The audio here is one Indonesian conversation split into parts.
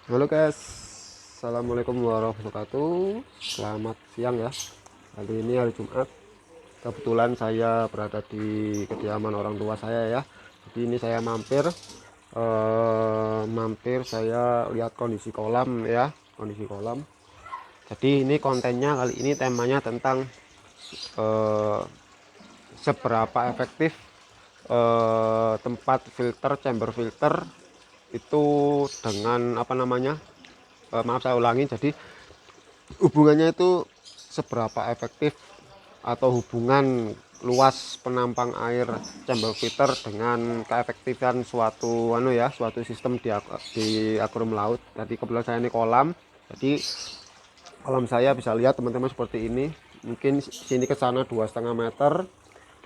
Halo guys, assalamualaikum warahmatullahi wabarakatuh. Selamat siang ya. Kali ini hari Jumat. Kebetulan saya berada di kediaman orang tua saya ya. Jadi ini saya mampir saya lihat kondisi kolam ya, kondisi kolam. Jadi ini kontennya kali ini temanya tentang eh, seberapa efektif tempat filter, chamber filter itu dengan apa namanya, maaf saya ulangi, jadi hubungannya itu seberapa efektif atau hubungan luas penampang air chamber filter dengan keefektifan suatu sistem di akuarium laut. Jadi kebetulan saya ini kolam, jadi kolam saya bisa lihat teman-teman seperti ini, mungkin sini ke sana 2,5 meter,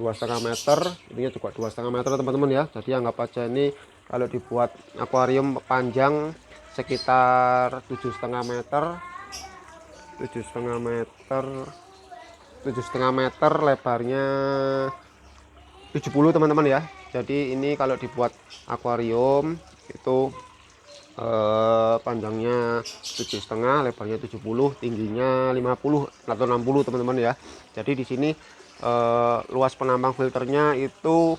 2,5 meter, ininya juga 2,5 meter teman-teman ya. Jadi anggap aja ini kalau dibuat akuarium panjang sekitar 7,5 meter, 7,5 meter, 7,5 meter, lebarnya 70 teman-teman ya. Jadi ini kalau dibuat akuarium itu panjangnya 7,5, lebarnya 70, tingginya 50 atau 60 teman-teman ya. Jadi di sini luas penambang filternya itu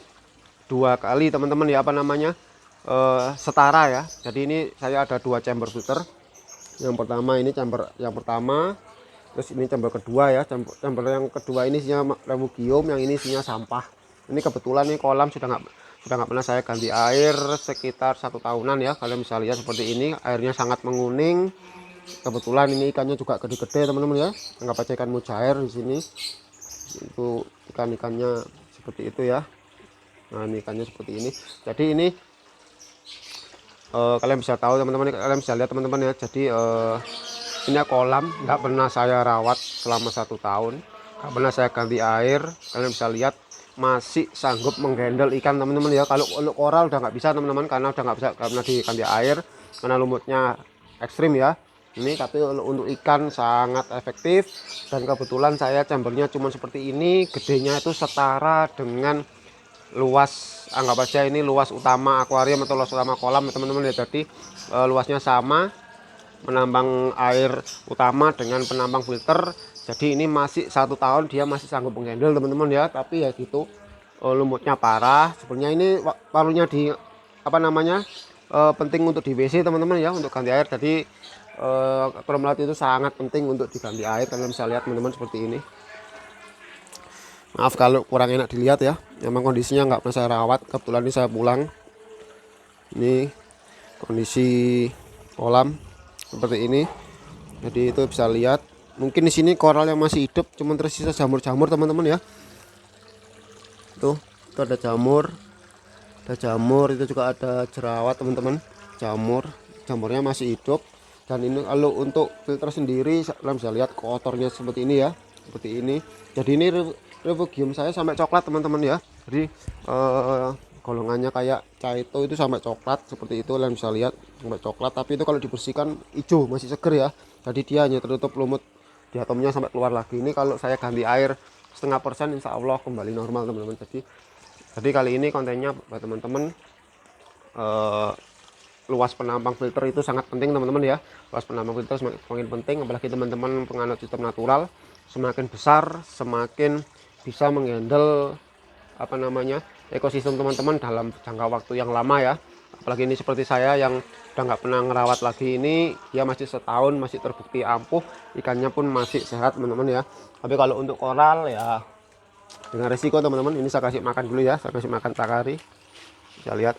dua kali teman-teman ya, apa namanya, setara ya. Jadi ini saya ada dua chamber filter. Yang pertama ini chamber yang pertama, terus ini chamber kedua ya. Chamber yang kedua ini isinya refugium, yang ini isinya sampah. Ini kebetulan nih kolam sudah nggak pernah saya ganti air sekitar 1 tahunan ya. Kalian bisa lihat seperti ini, airnya sangat menguning. Kebetulan ini ikannya juga gede-gede teman-teman ya, anggap aja ikan mujair di sini. Itu ikan-ikannya seperti itu ya. Nah ini ikannya seperti ini. Jadi ini kalian bisa tahu teman-teman, kalian bisa lihat teman-teman ya. Jadi ini kolam nggak pernah saya rawat selama 1 tahun, nggak pernah saya ganti air. Kalian bisa lihat masih sanggup menggendel ikan teman-teman ya. Kalau koral udah nggak bisa teman-teman, karena udah nggak bisa karena diganti air, karena lumutnya ekstrim ya. Ini tapi untuk ikan sangat efektif, dan kebetulan saya chambernya cuma seperti ini, gedenya itu setara dengan luas, anggap aja ini luas utama akuarium atau luas utama kolam teman-teman ya. Jadi luasnya sama, penambang air utama dengan penambang filter. Jadi ini masih 1 tahun dia masih sanggup menghandle teman-teman ya. Tapi ya gitu, lumutnya parah sebenarnya. Ini parunya di apa namanya, penting untuk di WC teman-teman ya, untuk ganti air. Jadi kolam laut itu sangat penting untuk diganti air. Kalian bisa lihat teman-teman seperti ini. Maaf kalau kurang enak dilihat ya, memang kondisinya nggak pernah saya rawat. Kebetulan ini saya pulang. Ini kondisi kolam seperti ini. Jadi itu bisa lihat, mungkin di sini koral yang masih hidup cuman tersisa jamur-jamur teman-teman ya. Itu ada jamur, itu juga ada jerawat teman-teman. Jamurnya masih hidup. Dan ini kalau untuk filter sendiri kalian bisa lihat kotornya seperti ini ya, seperti ini. Jadi ini refugium saya sampai coklat teman-teman ya. Jadi golongannya kayak caito itu sampai coklat seperti itu, kalian bisa lihat sampai coklat. Tapi itu kalau dibersihkan hijau, masih seger ya. Jadi dia hanya tertutup lumut diatomnya sampai keluar lagi. Ini kalau saya ganti air 0,5%, insya Allah kembali normal teman-teman. Jadi kali ini kontennya buat teman-teman, luas penambang filter itu sangat penting teman-teman ya. Luas penambang filter semakin penting, apalagi teman-teman penganut sistem natural. Semakin besar semakin bisa menghandle apa namanya, ekosistem teman-teman dalam jangka waktu yang lama ya. Apalagi ini seperti saya yang udah nggak pernah ngerawat lagi, ini dia masih setahun masih terbukti ampuh, ikannya pun masih sehat teman-teman ya. Tapi kalau untuk koral ya dengan resiko teman-teman. Ini saya kasih makan dulu ya, saya kasih makan takari. Bisa lihat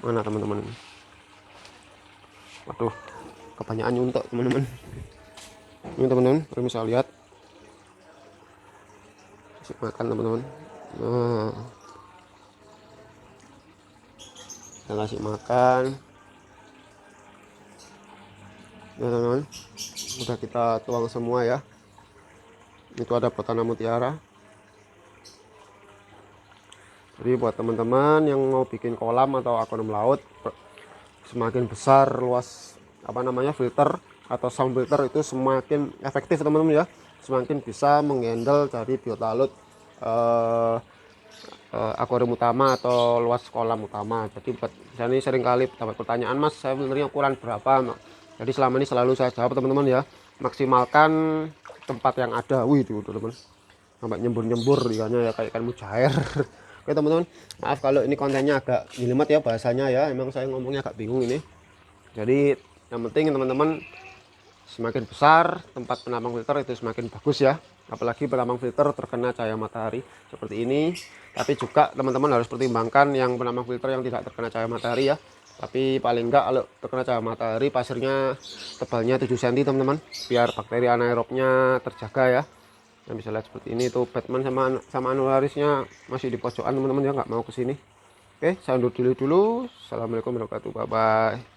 mana teman-teman. Waduh, kebanyakan nyuntuk teman-teman. Ini teman-teman, kalian bisa lihat, kasih makan teman-teman. Nah, kita kasih makan ya teman-teman. Udah kita tuang semua ya. Itu ada botana mutiara. Jadi buat teman-teman yang mau bikin kolam atau akuarium laut, semakin besar luas apa namanya filter atau sound filter itu semakin efektif teman-teman ya. Semakin bisa menghandle dari biota laut akuarium utama atau luas kolam utama. Jadi buat saya ini sering kali dapat pertanyaan, Mas saya filternya ukuran berapa. Jadi selama ini selalu saya jawab teman-teman ya, maksimalkan tempat yang ada. Wih tuh teman-teman, sampai nyembur-nyembur ikannya ya kayak ikan mujair. Oke teman-teman, maaf kalau ini kontennya agak jelimet ya bahasanya ya, emang saya ngomongnya agak bingung ini. Jadi yang penting teman-teman, semakin besar tempat penambang filter itu semakin bagus ya, apalagi penambang filter terkena cahaya matahari seperti ini. Tapi juga teman-teman harus pertimbangkan yang penambang filter yang tidak terkena cahaya matahari ya, tapi paling enggak kalau terkena cahaya matahari pasirnya tebalnya 7 cm teman-teman, biar bakteri anaerobnya terjaga ya. Yang bisa lihat seperti ini tuh Batman sama anularisnya masih di pojokan teman-teman ya, nggak mau ke sini. Oke, saya undur dulu. Assalamualaikum warahmatullahi wabarakatuh, bye bye.